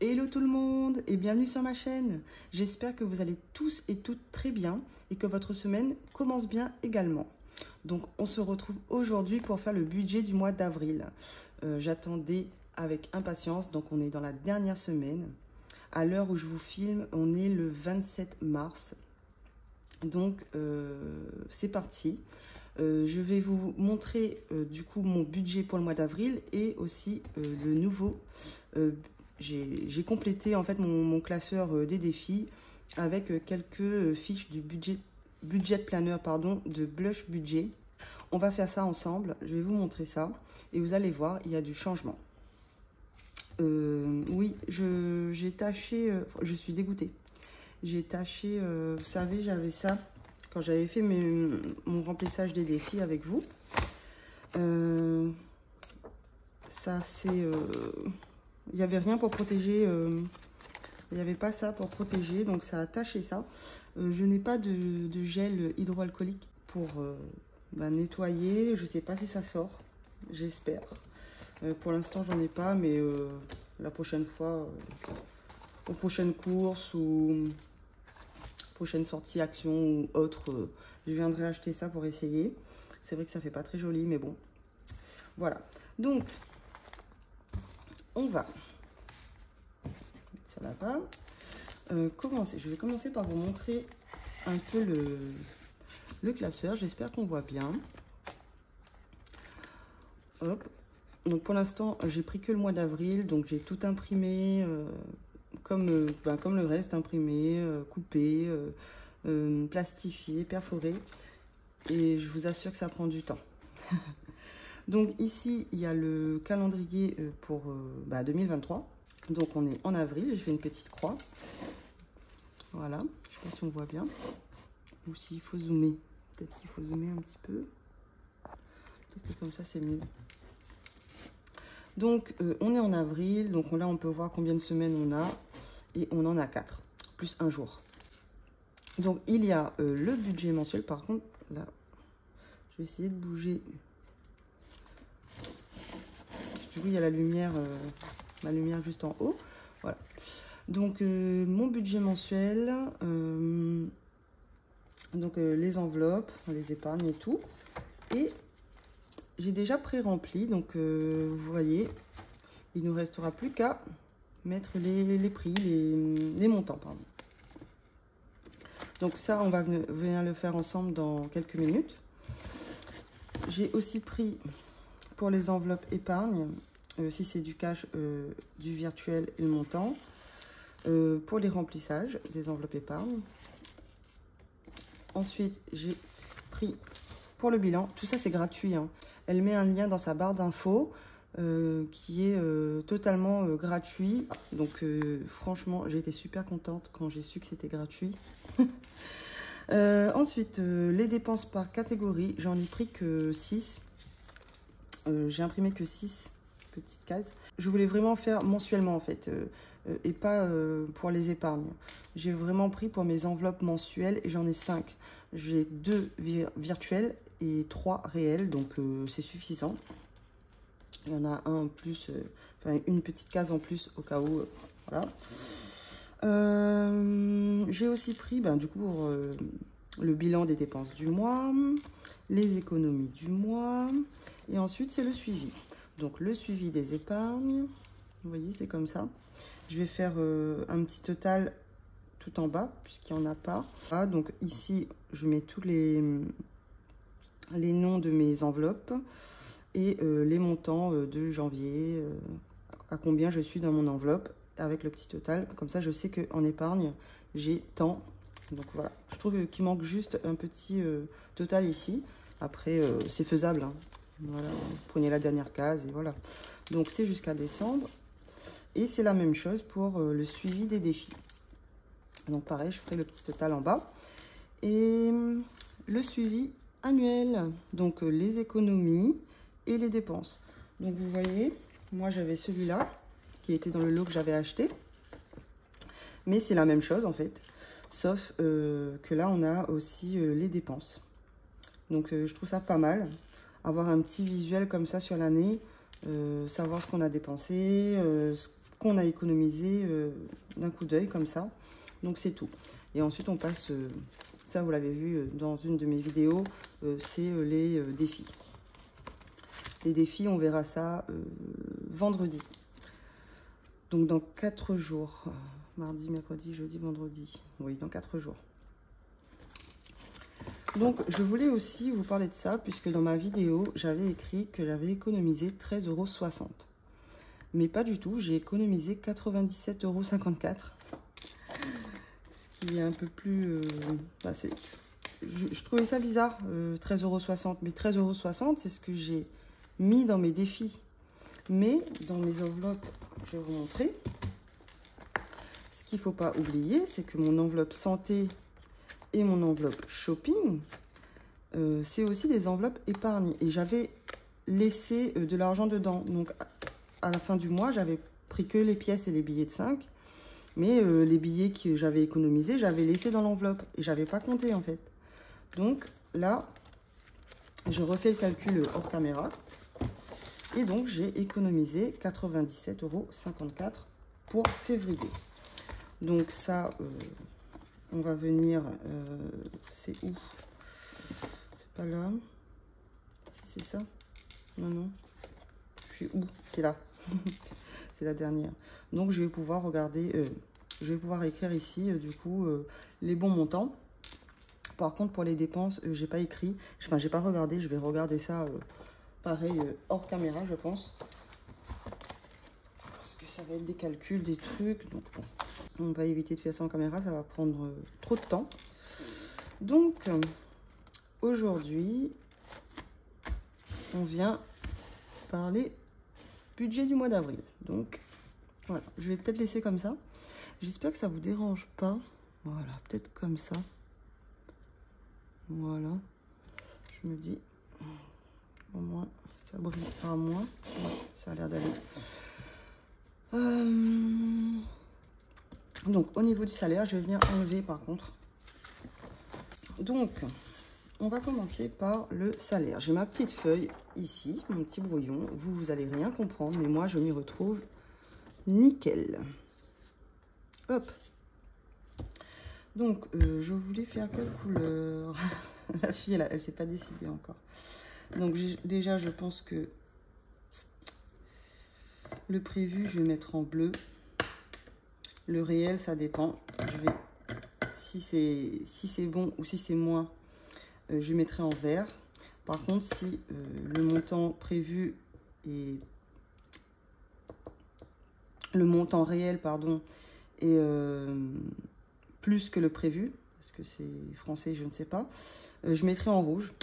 Hello tout le monde et bienvenue sur ma chaîne. J'espère que vous allez tous et toutes très bien et que votre semaine commence bien également. Donc on se retrouve aujourd'hui pour faire le budget du mois d'avril. J'attendais avec impatience, donc on est dans la dernière semaine. À l'heure où je vous filme, on est le 27 mars. Donc c'est parti. Je vais vous montrer du coup mon budget pour le mois d'avril et aussi le nouveau. J'ai complété en fait mon classeur des défis avec quelques fiches du budget planner pardon, de Blush Budget. On va faire ça ensemble. Je vais vous montrer ça et vous allez voir, il y a du changement. Oui, j'ai tâché, je suis dégoûtée. J'ai tâché, vous savez, j'avais ça quand j'avais fait mon remplissage des défis avec vous. Ça, c'est... il n'y avait rien pour protéger, il n'y avait pas ça pour protéger, donc ça a taché ça. Je n'ai pas de gel hydroalcoolique pour nettoyer. Je ne sais pas si ça sort, j'espère. Pour l'instant, j'en ai pas, mais la prochaine fois, aux prochaines courses ou prochaine sortie action ou autre, je viendrai acheter ça pour essayer. C'est vrai que ça fait pas très joli, mais bon, voilà. Donc on va mettre ça là-bas. Je vais commencer par vous montrer un peu le classeur. J'espère qu'on voit bien. Hop. Donc pour l'instant j'ai pris que le mois d'avril, donc j'ai tout imprimé comme le reste, imprimé, coupé, plastifié, perforé, et je vous assure que ça prend du temps. Donc ici il y a le calendrier pour 2023, donc on est en avril. J'ai fait une petite croix, voilà, je sais pas si on voit bien ou s'il faut zoomer, peut-être qu'il faut zoomer un petit peu, peut-être que comme ça c'est mieux. Donc on est en avril, donc là on peut voir combien de semaines on a, et on en a 4, plus un jour. Donc il y a le budget mensuel. Par contre, là, je vais essayer de bouger. Du coup, il y a la lumière, ma lumière juste en haut. Voilà. Donc mon budget mensuel, les enveloppes, les épargnes et tout. Et j'ai déjà pré-rempli, donc vous voyez, il ne nous restera plus qu'à mettre les prix, les montants, pardon. Donc ça, on va venir le faire ensemble dans quelques minutes. J'ai aussi pris pour les enveloppes épargne, si c'est du cash, du virtuel et le montant. Pour les remplissages des enveloppes épargne. Ensuite, j'ai pris pour le bilan. Tout ça, c'est gratuit, hein. Elle met un lien dans sa barre d'infos qui est totalement gratuit. Donc, franchement, j'ai été super contente quand j'ai su que c'était gratuit. Ensuite, les dépenses par catégorie, j'en ai pris que 6. J'ai imprimé que 6 petites cases. Je voulais vraiment faire mensuellement en fait, et pas pour les épargnes. J'ai vraiment pris pour mes enveloppes mensuelles et j'en ai 5. J'ai 2 virtuelles et 3 réelles, donc c'est suffisant. Il y en a un en plus, enfin une petite case en plus au cas où, voilà. J'ai aussi pris du coup pour le bilan des dépenses du mois, les économies du mois, et ensuite c'est le suivi. Donc le suivi des épargnes, vous voyez, c'est comme ça. Je vais faire un petit total tout en bas puisqu'il n'y en a pas. Ah, donc ici je mets tous les noms de mes enveloppes et les montants de janvier, à combien je suis dans mon enveloppe, avec le petit total. Comme ça, je sais qu'en épargne, j'ai tant. Donc voilà, je trouve qu'il manque juste un petit total ici. Après, c'est faisable, hein. Voilà, prenez la dernière case et voilà. Donc c'est jusqu'à décembre. Et c'est la même chose pour le suivi des défis. Donc pareil, je ferai le petit total en bas. Et le suivi annuel, donc les économies et les dépenses. Donc vous voyez, moi j'avais celui-là qui était dans le lot que j'avais acheté, mais c'est la même chose en fait, sauf que là on a aussi les dépenses. Donc je trouve ça pas mal, avoir un petit visuel comme ça sur l'année, savoir ce qu'on a dépensé, qu'on a économisé d'un coup d'œil comme ça. Donc c'est tout. Et ensuite on passe, ça vous l'avez vu dans une de mes vidéos, c'est les défis. Les défis, on verra ça vendredi. Donc dans 4 jours, mardi, mercredi, jeudi, vendredi. Oui, dans 4 jours. Donc je voulais aussi vous parler de ça, puisque dans ma vidéo, j'avais écrit que j'avais économisé 13,60 €. Mais pas du tout, j'ai économisé 97,54 €. Ce qui est un peu plus... je trouvais ça bizarre, 13,60 €. Mais 13,60 €, c'est ce que j'ai mis dans mes défis. Mais dans mes enveloppes, je vais vous montrer. Ce qu'il ne faut pas oublier, c'est que mon enveloppe santé et mon enveloppe shopping, c'est aussi des enveloppes épargne. Et j'avais laissé de l'argent dedans. Donc, à la fin du mois, j'avais pris que les pièces et les billets de 5. Mais les billets que j'avais économisés, j'avais laissé dans l'enveloppe. Et j'avais pas compté, en fait. Donc, là, je refais le calcul hors caméra. Et donc, j'ai économisé 97,54 € pour février. Donc, ça, on va venir... c'est où? C'est pas là. Si c'est ça? Non, non. Je suis où? C'est là. C'est la dernière. Donc, je vais pouvoir regarder... je vais pouvoir écrire ici, du coup, les bons montants. Par contre, pour les dépenses, j'ai pas écrit. Enfin, j'ai pas regardé. Je vais regarder ça... pareil, hors caméra, je pense. Parce que ça va être des calculs, des trucs. Donc, bon, on va éviter de faire ça en caméra. Ça va prendre trop de temps. Donc, aujourd'hui, on vient parler budget du mois d'avril. Donc, voilà. Je vais peut-être laisser comme ça. J'espère que ça vous dérange pas. Voilà, peut-être comme ça. Voilà. Je me dis... au moins, ça brille à moins. Ouais, ça a l'air d'aller. Donc, au niveau du salaire, je vais venir enlever par contre. Donc, on va commencer par le salaire. J'ai ma petite feuille ici, mon petit brouillon. Vous allez rien comprendre, mais moi, je m'y retrouve nickel. Hop. Donc, je voulais faire quelle couleur? La fille, elle ne s'est pas décidée encore. Donc déjà, je pense que le prévu, je vais mettre en bleu. Le réel, ça dépend. Je vais, si c'est bon ou si c'est moins, je mettrai en vert. Par contre, si le montant prévu est... le montant réel, pardon, est plus que le prévu, parce que c'est français, je ne sais pas, je mettrai en rouge.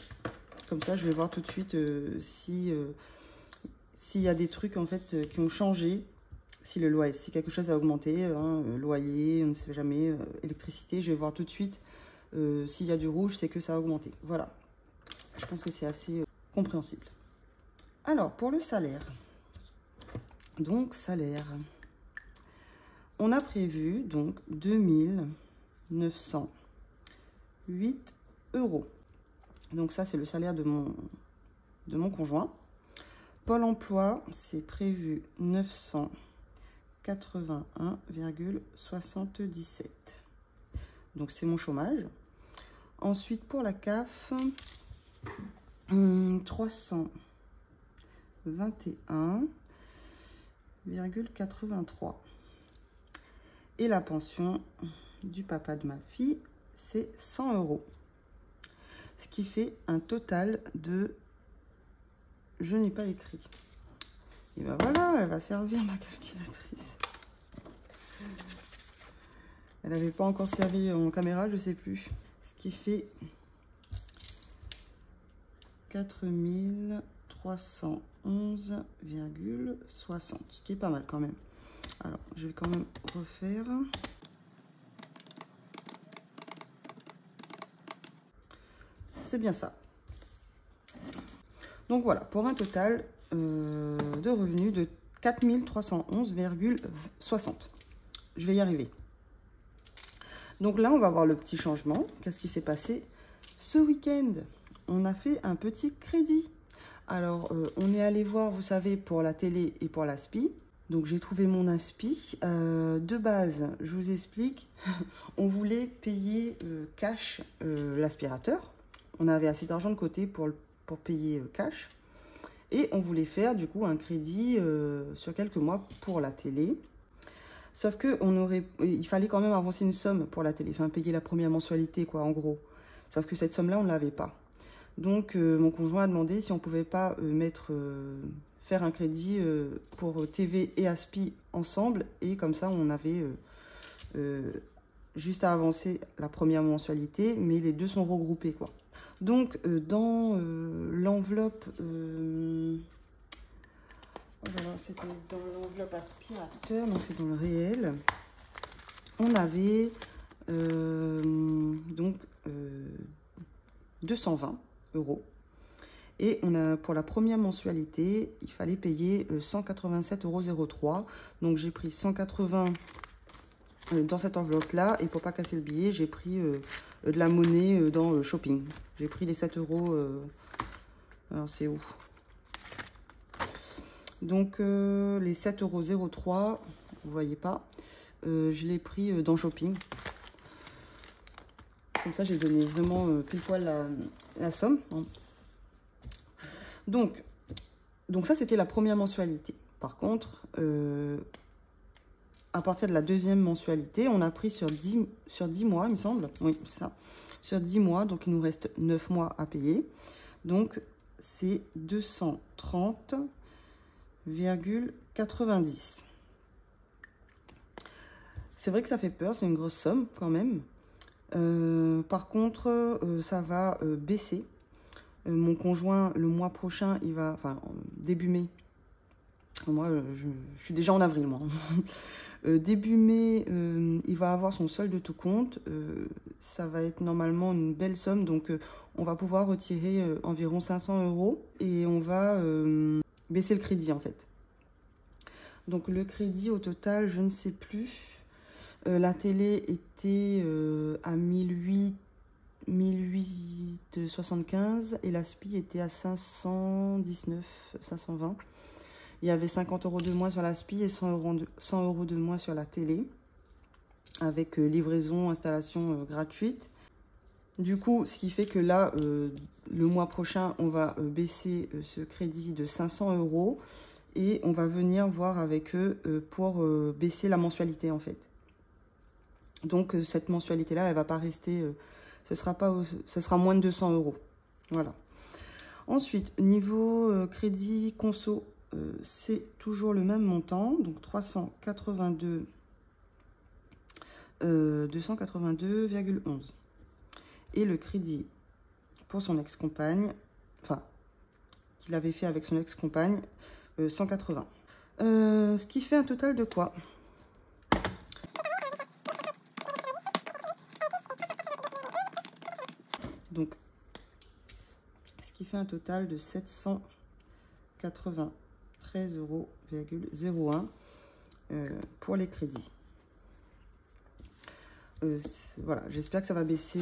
Comme ça, je vais voir tout de suite s'il y a des trucs en fait qui ont changé. Si le loyer, si quelque chose a augmenté, hein, loyer, on ne sait jamais, électricité, je vais voir tout de suite s'il y a du rouge, c'est que ça a augmenté. Voilà. Je pense que c'est assez compréhensible. Alors, pour le salaire. Donc, salaire. On a prévu donc 2908 €. Donc ça, c'est le salaire de mon conjoint. Pôle emploi, c'est prévu 981,77. Donc c'est mon chômage. Ensuite, pour la CAF, 321,83. Et la pension du papa de ma fille, c'est 100 €. Ce qui fait un total de... Je n'ai pas écrit. Et ben voilà, elle va servir ma calculatrice. Elle n'avait pas encore servi en caméra, je sais plus. Ce qui fait 4311,60. Ce qui est pas mal quand même. Alors, je vais quand même refaire. C'est bien ça. Donc voilà, pour un total de revenus de 4311,60. Je vais y arriver. Donc là, on va voir le petit changement. Qu'est-ce qui s'est passé ce week-end? On a fait un petit crédit. Alors, on est allé voir, vous savez, pour la télé et pour la SPI. Donc j'ai trouvé mon aspi. De base, je vous explique, on voulait payer cash l'aspirateur. On avait assez d'argent de côté pour payer cash. Et on voulait faire du coup un crédit sur quelques mois pour la télé. Sauf que il fallait quand même avancer une somme pour la télé, enfin payer la première mensualité quoi en gros. Sauf que cette somme-là, on ne l'avait pas. Donc mon conjoint a demandé si on ne pouvait pas faire un crédit pour TV et Aspi ensemble. Et comme ça, on avait juste à avancer la première mensualité, mais les deux sont regroupés quoi. Donc dans l'enveloppe, c'était dans l'enveloppe aspirateur, donc c'est dans le réel, on avait donc 220 €. Et pour la première mensualité, il fallait payer 187,03 €. Donc j'ai pris 180 dans cette enveloppe-là. Et pour pas casser le billet, j'ai pris de la monnaie dans Shopping. J'ai pris les 7 €. Alors c'est où? Donc les 7,03 €, vous voyez pas. Je l'ai pris dans Shopping. Comme ça, j'ai donné vraiment pile poil la somme. Donc ça, c'était la première mensualité. Par contre, à partir de la deuxième mensualité, on a pris sur 10 mois, il me semble. Oui, c'est ça. Sur 10 mois, donc il nous reste 9 mois à payer. Donc, c'est 230,90 €. C'est vrai que ça fait peur, c'est une grosse somme quand même. Par contre, ça va baisser. Mon conjoint, le mois prochain, il va, enfin, début mai, moi, je suis déjà en avril, moi. Début mai, il va avoir son solde de tout compte. Ça va être normalement une belle somme, donc on va pouvoir retirer environ 500 € et on va baisser le crédit, en fait. Donc, le crédit, au total, je ne sais plus. La télé était à 1875 et l'aspi était à 519, 520. Il y avait 50 € de moins sur l'aspi et 100 € de moins sur la télé, avec livraison, installation gratuite. Du coup, ce qui fait que là, le mois prochain, on va baisser ce crédit de 500 € et on va venir voir avec eux pour baisser la mensualité en fait. Donc cette mensualité-là, elle va pas rester, ce sera moins de 200 €. Voilà. Ensuite, niveau crédit conso, c'est toujours le même montant, donc 282,11. Et le crédit pour son ex-compagne, enfin, qu'il avait fait avec son ex-compagne, 180. Ce qui fait un total de quoi? Donc, ce qui fait un total de 793,01 € pour les crédits. Voilà, j'espère que ça va baisser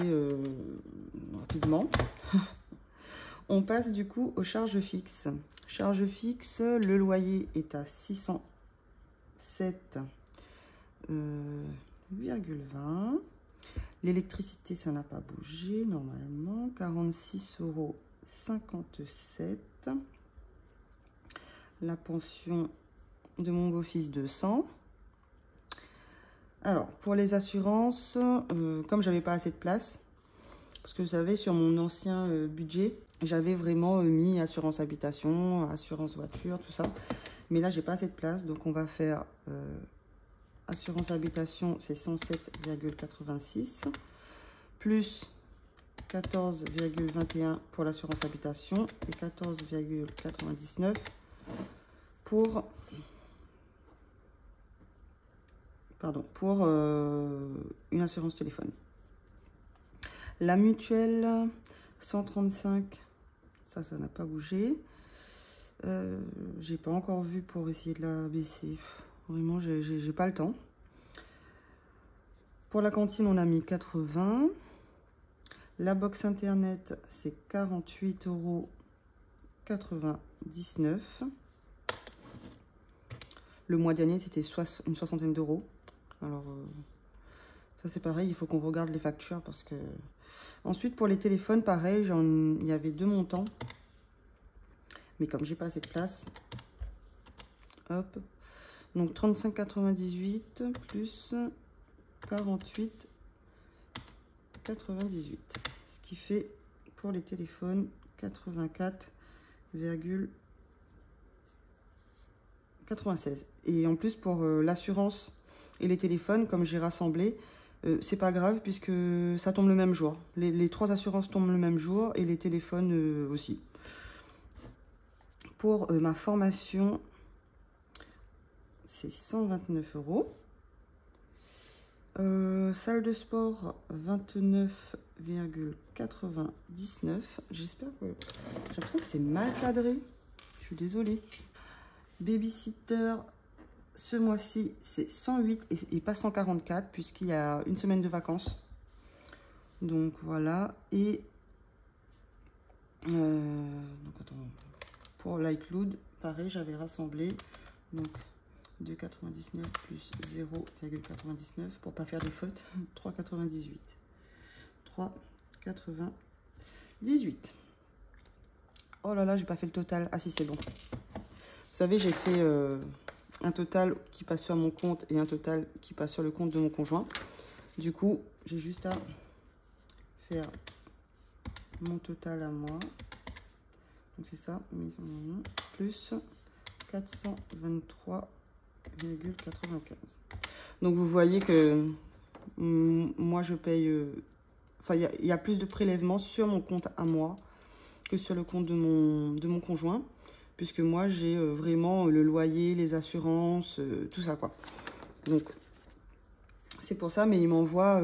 rapidement. On passe du coup aux charges fixes. Charges fixes, le loyer est à 607,20 €. L'électricité, ça n'a pas bougé normalement. 46,57 €. La pension de mon beau-fils, 200. Alors, pour les assurances, comme j'avais pas assez de place, parce que vous savez, sur mon ancien budget, j'avais vraiment mis assurance habitation, assurance voiture, tout ça. Mais là, j'ai pas assez de place, donc on va faire assurance habitation, c'est 107,86 € plus 14,21 € pour l'assurance habitation et 14,99 € pour une assurance téléphone. La mutuelle, 135, ça n'a pas bougé. J'ai pas encore vu pour essayer de la baisser. Vraiment, j'ai pas le temps. Pour la cantine, on a mis 80. La box internet, c'est 48,99 €. Le mois dernier, c'était une soixantaine d'euros. Alors, ça c'est pareil, il faut qu'on regarde les factures parce que... Ensuite, pour les téléphones, pareil, il y avait 2 montants. Mais comme j'ai pas assez de place, hop. Donc, 35,98 plus 48,98. Ce qui fait, pour les téléphones, 84,96. Et en plus, pour l'assurance et les téléphones, comme j'ai rassemblé, c'est pas grave puisque ça tombe le même jour. Les 3 assurances tombent le même jour et les téléphones aussi. Pour ma formation, c'est 129 euros. Salle de sport, 29,99. J'espère que... J'ai l'impression que c'est mal cadré. Je suis désolée. Babysitter, ce mois-ci, c'est 108 et pas 144 puisqu'il y a une semaine de vacances. Donc voilà. Et donc attends, pour Lightload, pareil, j'avais rassemblé. Donc 2,99 plus 0,99 pour pas faire de faute. 3,98. 3,98. Oh là là, j'ai pas fait le total. Ah si, c'est bon. Vous savez, j'ai fait un total qui passe sur mon compte et un total qui passe sur le compte de mon conjoint. Du coup, j'ai juste à faire mon total à moi. Donc c'est ça, plus 423,95. Donc vous voyez que moi je paye... Enfin, il y a plus de prélèvements sur mon compte à moi que sur le compte de mon conjoint. Puisque moi, j'ai vraiment le loyer, les assurances, tout ça, quoi. Donc, c'est pour ça, mais il m'envoie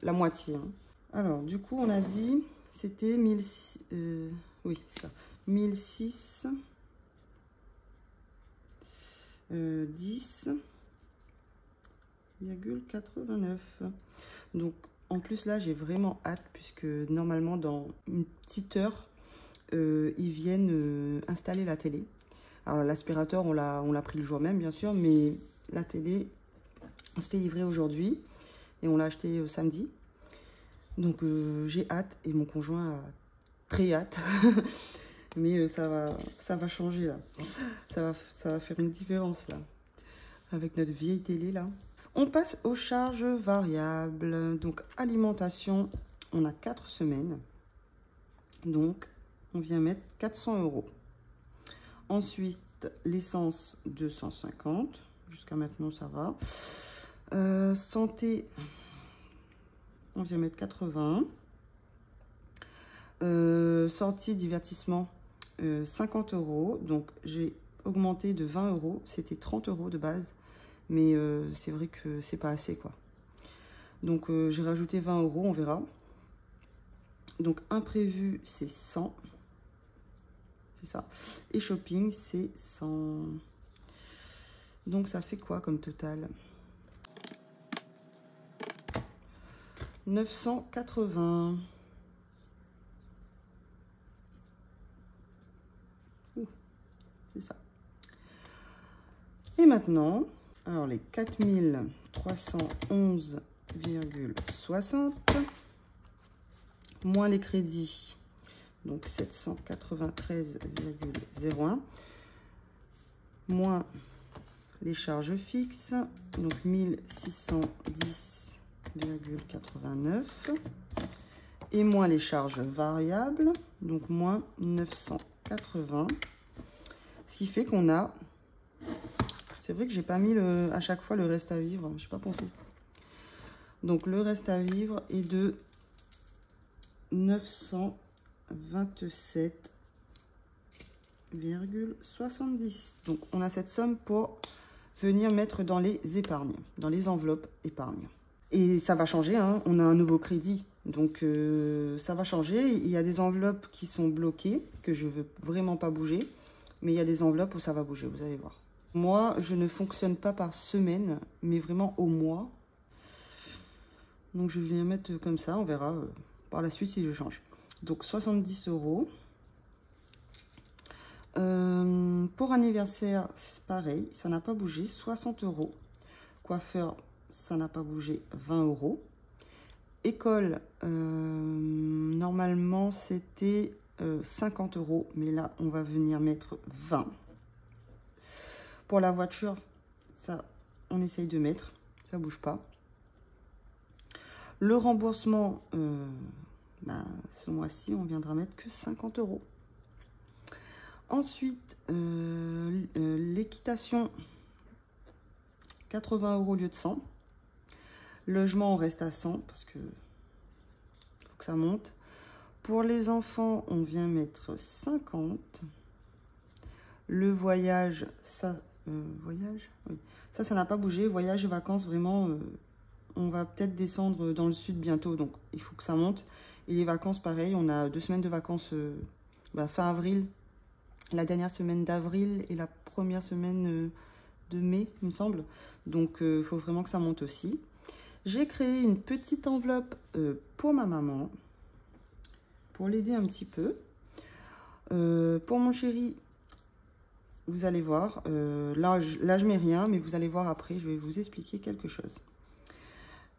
la moitié. Hein. Alors, du coup, on a dit, c'était 1006... oui, ça. 1006... 10,89. Donc, en plus, là, j'ai vraiment hâte, puisque normalement, dans une petite heure... ils viennent installer la télé. Alors l'aspirateur, on l'a pris le jour même, bien sûr, mais la télé, on se fait livrer aujourd'hui et on l'a acheté samedi. Donc j'ai hâte et mon conjoint a très hâte. Mais ça va changer là. Ça va faire une différence là. Avec notre vieille télé là. On passe aux charges variables. Donc alimentation, on a 4 semaines. Donc on vient mettre 400 euros. Ensuite, l'essence, 250. Jusqu'à maintenant, ça va. Santé, on vient mettre 80. Sortie, divertissement, 50 euros. Donc, j'ai augmenté de 20 euros. C'était 30 euros de base. Mais c'est vrai que c'est pas assez, quoi. Donc, j'ai rajouté 20 euros, on verra. Donc, imprévu, c'est 100. C'est ça. Et shopping, c'est 100. Donc, ça fait quoi comme total? 980. C'est ça. Et maintenant, alors les 4311,60 moins les crédits, donc 793,01 moins les charges fixes, donc 1610,89 et moins les charges variables, donc moins 980. Ce qui fait qu'on a... C'est vrai que j'ai pas mis à chaque fois le reste à vivre, je n'ai pas pensé. Donc le reste à vivre est de 927,70. Donc on a cette somme pour venir mettre dans les épargnes, dans les enveloppes épargne. Et ça va changer, hein. On a un nouveau crédit, donc ça va changer. Il y a des enveloppes qui sont bloquées, que je veux vraiment pas bouger. Mais il y a des enveloppes où ça va bouger, vous allez voir. Moi, je ne fonctionne pas par semaine, mais vraiment au mois. Donc, je viens mettre comme ça. On verra par la suite si je change. Donc, 70 euros. Pour anniversaire, c'est pareil, ça n'a pas bougé, 60 €. Coiffeur, ça n'a pas bougé, 20 €. École, normalement c'était 50 €, mais là on va venir mettre 20. Pour la voiture, ça on essaye de mettre, ça bouge pas. Le remboursement, ce mois-ci on viendra mettre que 50 €. Ensuite, l'équitation, 80 € au lieu de 100. Logement, on reste à 100 parce que faut que ça monte. Pour les enfants, on vient mettre 50. Le voyage, ça, voyage, oui. Ça n'a pas bougé. Voyage et vacances, vraiment, on va peut-être descendre dans le sud bientôt, donc il faut que ça monte. Et les vacances, pareil, on a 2 semaines de vacances fin avril, la dernière semaine d'avril et la première semaine de mai, il me semble. Donc, il faut vraiment que ça monte aussi. J'ai créé une petite enveloppe pour ma maman, pour l'aider un petit peu. Pour mon chéri, vous allez voir, là je mets rien, mais vous allez voir après, je vais vous expliquer quelque chose.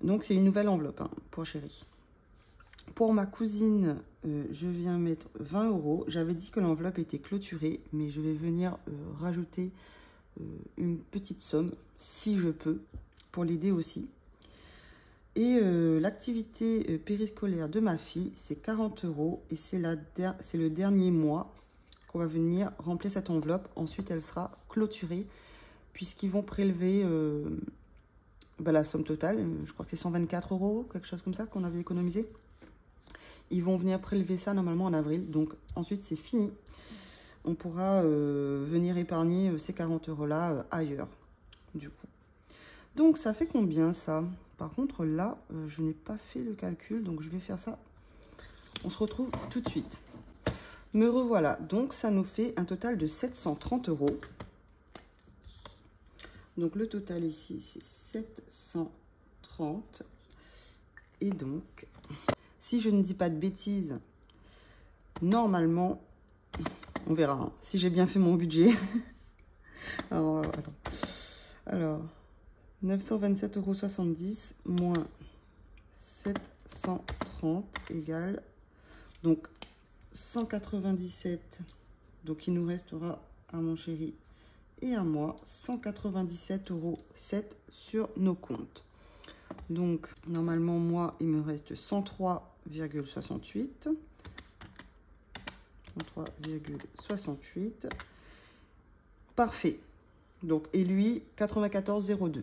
Donc, c'est une nouvelle enveloppe pour chéri. Pour ma cousine, je viens mettre 20 €. J'avais dit que l'enveloppe était clôturée, mais je vais venir rajouter une petite somme, si je peux, pour l'aider aussi. Et l'activité périscolaire de ma fille, c'est 40 € et c'est le dernier mois qu'on va venir remplir cette enveloppe. Ensuite, elle sera clôturée puisqu'ils vont prélever la somme totale. Je crois que c'est 124 €, quelque chose comme ça qu'on avait économisé. Ils vont venir prélever ça normalement en avril. Donc ensuite, c'est fini. On pourra venir épargner ces 40 € là ailleurs, du coup. Donc, ça fait combien, ça? Par contre, là, je n'ai pas fait le calcul, donc je vais faire ça. On se retrouve tout de suite. Me revoilà. Donc, ça nous fait un total de 730 €. Donc, le total ici, c'est 730. Et donc, si je ne dis pas de bêtises, normalement, on verra si j'ai bien fait mon budget. Alors, attends. Alors, 927,70 € moins 730 égale donc 197. Donc, il nous restera à mon chéri et à moi 197,07 € sur nos comptes. Donc, normalement, moi, il me reste 103,68. 103,68. Parfait. Donc, et lui, 94,02.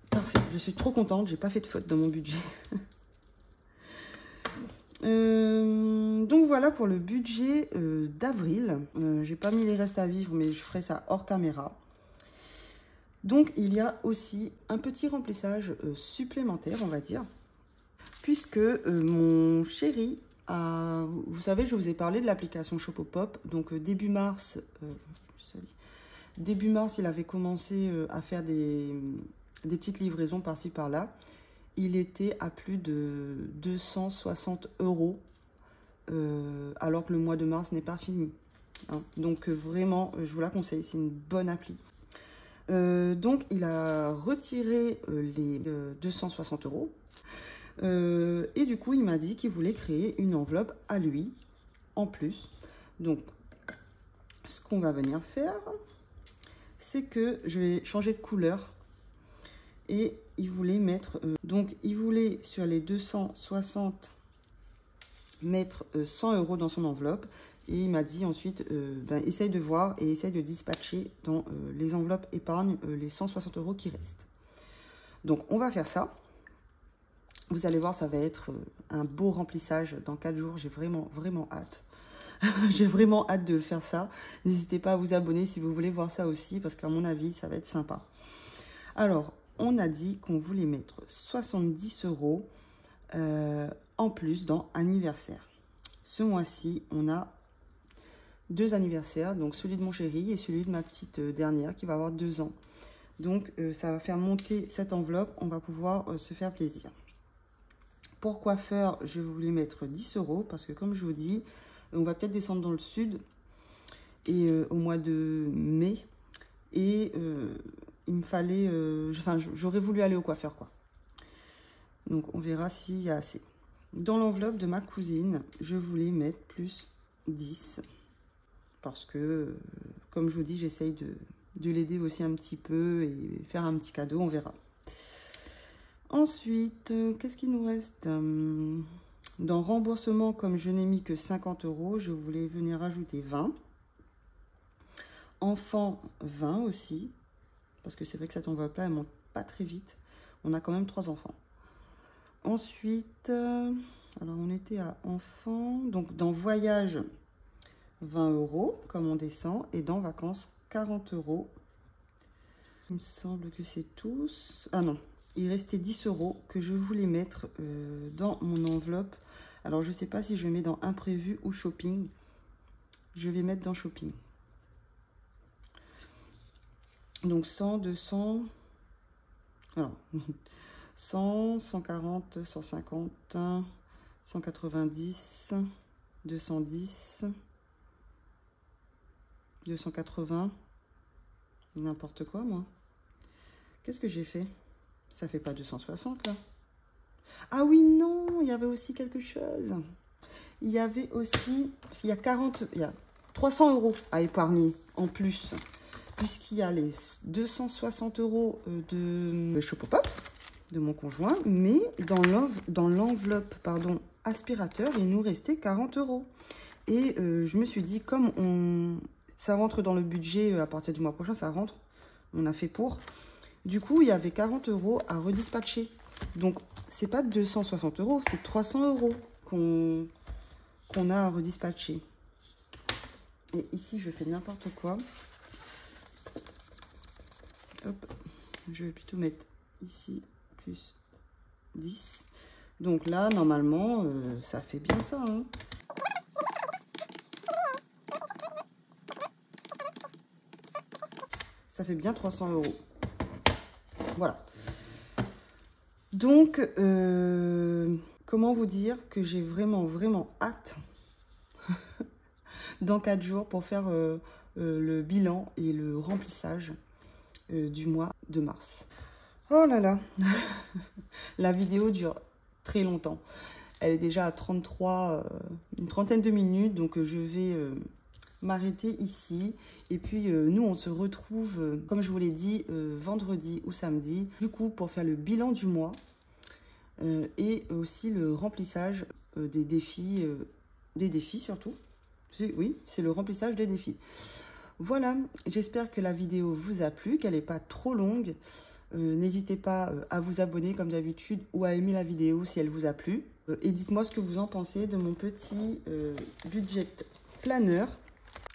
Parfait. Je suis trop contente. J'ai pas fait de faute dans mon budget. Donc, voilà pour le budget d'avril. J'ai pas mis les restes à vivre, mais je ferai ça hors caméra. Donc, il y a aussi un petit remplissage supplémentaire, on va dire. Puisque mon chéri a... Vous savez, je vous ai parlé de l'application Shopopop. Donc, début mars... Début mars, il avait commencé à faire des petites livraisons par-ci, par-là. Il était à plus de 260 €, alors que le mois de mars n'est pas fini. Hein. Donc, vraiment, je vous la conseille. C'est une bonne appli. Donc, il a retiré les 260 €. Et du coup, il m'a dit qu'il voulait créer une enveloppe à lui, en plus. Donc, ce qu'on va venir faire... c'est que je vais changer de couleur et il voulait mettre, donc il voulait sur les 260 mettre 100 € dans son enveloppe et il m'a dit ensuite, essaye de voir et essaye de dispatcher dans les enveloppes épargne les 160 € qui restent. Donc on va faire ça. Vous allez voir, ça va être un beau remplissage dans 4 jours. J'ai vraiment hâte. J'ai vraiment hâte de faire ça. N'hésitez pas à vous abonner si vous voulez voir ça aussi, parce qu'à mon avis, ça va être sympa. Alors, on a dit qu'on voulait mettre 70 € en plus dans anniversaire. Ce mois-ci, on a 2 anniversaires, donc celui de mon chéri et celui de ma petite dernière qui va avoir 2 ans. Donc, ça va faire monter cette enveloppe. On va pouvoir se faire plaisir. Pour coiffeur, je voulais mettre 10 € parce que comme je vous dis, On va peut-être descendre dans le sud et au mois de mai. Et il me fallait... enfin, j'aurais voulu aller au coiffeur, quoi. Donc, on verra s'il y a assez. Dans l'enveloppe de ma cousine, je voulais mettre plus 10. Parce que, comme je vous dis, j'essaye de l'aider aussi un petit peu et faire un petit cadeau, on verra. Ensuite, qu'est-ce qu'il nous reste? Dans remboursement, comme je n'ai mis que 50 €, je voulais venir rajouter 20. Enfant, 20 aussi. Parce que c'est vrai que cette enveloppe-là, elle monte pas très vite. On a quand même 3 enfants. Ensuite, alors on était à enfants. Donc dans voyage, 20 €, comme on descend. Et dans vacances, 40 €. Il me semble que c'est tous. Ah non, il restait 10 € que je voulais mettre dans mon enveloppe. Alors, je ne sais pas si je mets dans imprévu ou shopping. Je vais mettre dans shopping. Donc, 100, 200... Alors, 100, 140, 150, 190, 210, 280... N'importe quoi, moi. Qu'est-ce que j'ai fait? Ça fait pas 260, là. Ah oui, non, il y avait aussi quelque chose. Il y avait aussi... Il y a 300 € à épargner en plus. Puisqu'il y a les 260 € de Shopopop, de mon conjoint. Mais dans l'enveloppe, pardon, aspirateur, il nous restait 40 €. Et je me suis dit, comme ça rentre dans le budget à partir du mois prochain, ça rentre. On a fait pour. Du coup, il y avait 40 € à redispatcher. Donc, c'est pas 260 €, c'est 300 € qu'on a à redispatcher. Et ici, je fais n'importe quoi. Hop, je vais plutôt mettre ici plus 10. Donc là, normalement, ça fait bien ça, hein. Ça fait bien 300 €. Voilà. Donc, comment vous dire que j'ai vraiment, vraiment hâte dans 4 jours pour faire le bilan et le remplissage du mois de mars. Oh là là. La vidéo dure très longtemps. Elle est déjà à 33, une trentaine de minutes, donc je vais... m'arrêter ici et puis nous on se retrouve comme je vous l'ai dit vendredi ou samedi du coup pour faire le bilan du mois et aussi le remplissage des défis surtout. Oui, c'est le remplissage des défis. Voilà, j'espère que la vidéo vous a plu, qu'elle n'est pas trop longue. N'hésitez pas à vous abonner comme d'habitude ou à aimer la vidéo si elle vous a plu. Et dites-moi ce que vous en pensez de mon petit budget planner.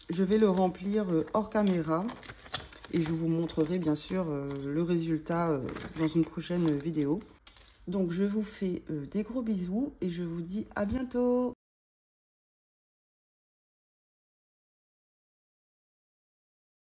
Je vais le remplir hors caméra et je vous montrerai bien sûr le résultat dans une prochaine vidéo. Donc je vous fais des gros bisous et je vous dis à bientôt.